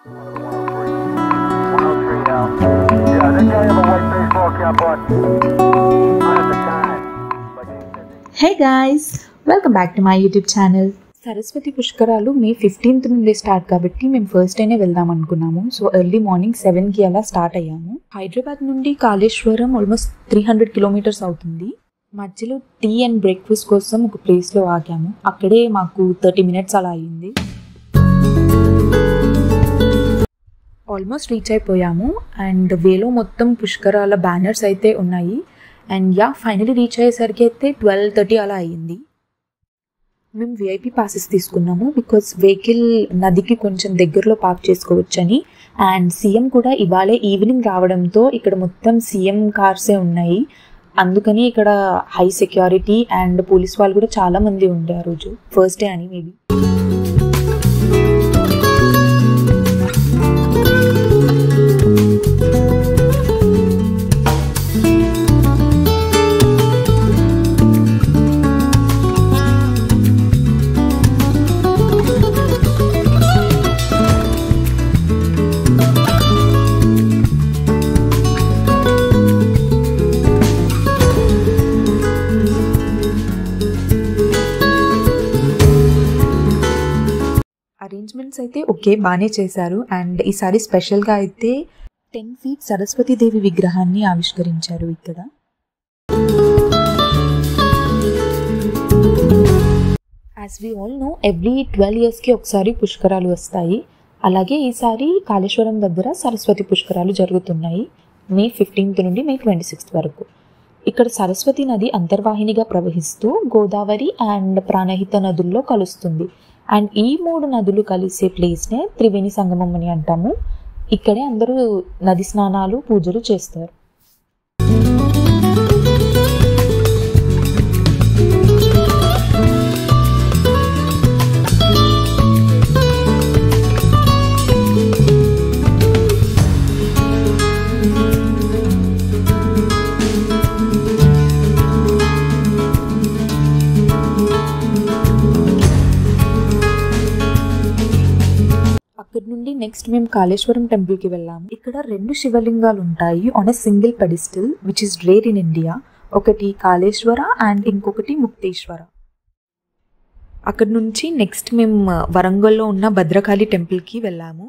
103 now. Yeah, I think I have a white baseball cap on. Not at the time. Hey guys, welcome back to my YouTube channel. Saraswati పుష్కరాలు మే 15th నుండి start కాబట్టి మేము first డేనే వెళ్దాం అనుకున్నాము. So early morning 7కి అలా start అయ్యాము. హైదరాబాద్ నుండి కాళేశ్వరం ఆల్మోస్ట్ 300 కిలోమీటర్స్ అవుతుంది. మధ్యలో టీ అండ్ బ్రేక్ఫాస్ట్ కోసం ఒక ప్లేస్లో ఆగాము. అక్కడే మాకు 30 మినిట్స్ అలా అయ్యింది. ఆల్మోస్ట్ రీచ్ అయిపోయాము అండ్ వేలో మొత్తం పుష్కరాల బ్యానర్స్ అయితే ఉన్నాయి. అండ్ ఫైనలీ రీచ్ అయ్యేసరికి అయితే 12:30 అలా అయ్యింది. మేము విఐపి పాసెస్ తీసుకున్నాము బికాస్ వెహికల్ నదికి కొంచెం దగ్గరలో పార్క్ చేసుకోవచ్చని. అండ్ సీఎం కూడా ఇవాళే ఈవినింగ్ రావడంతో ఇక్కడ మొత్తం సీఎం కార్సే ఉన్నాయి. అందుకని ఇక్కడ హై సెక్యూరిటీ అండ్ పోలీస్ వాళ్ళు కూడా చాలా మంది ఉండే ఆ రోజు, ఫస్ట్ డే అని మేబీ. అరేంజ్మెంట్స్ అయితే ఓకే బాగానే చేశారు. అండ్ ఈసారి స్పెషల్గా అయితే 10 feet సరస్వతీదేవి విగ్రహాన్ని ఆవిష్కరించారు ఇక్కడ. As we all know every 12 yearsకి ఒకసారి పుష్కరాలు వస్తాయి. అలాగే ఈసారి కాళేశ్వరం దగ్గర సరస్వతి పుష్కరాలు జరుగుతున్నాయి మే 15th నుండి మే 26th వరకు. ఇక్కడ సరస్వతి నది అంతర్వాహినిగా ప్రవహిస్తూ గోదావరి అండ్ ప్రాణహిత నదుల్లో కలుస్తుంది. అండ్ ఈ 3 నదులు కలిసే ప్లేస్నే త్రివేణి సంగమం అని అంటాము. ఇక్కడే అందరూ నది స్నానాలు పూజలు చేస్తారు. అక్కడి నుండి నెక్స్ట్ మేము కాళేశ్వరం టెంపుల్కి వెళ్ళాము. ఇక్కడ 2 శివలింగాలు ఉంటాయి on a single pedestal which is rare in India. ఒకటి కాళేశ్వర అండ్ ఇంకొకటి ముక్తేశ్వర. అక్కడి నుంచి నెక్స్ట్ మేము వరంగల్లో ఉన్న భద్రకాళి టెంపుల్కి వెళ్ళాము.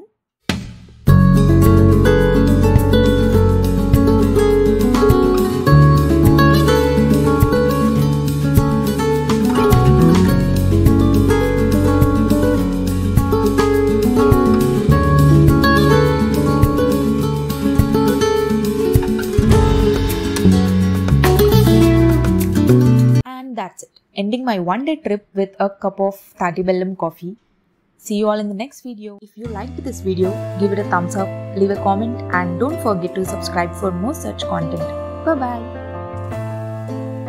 That's it. Ending my one-day trip with a cup of Tati Bellam coffee. See you all in the next video. If you liked this video, give it a thumbs up, leave a comment and don't forget to subscribe for more such content. Bye-bye.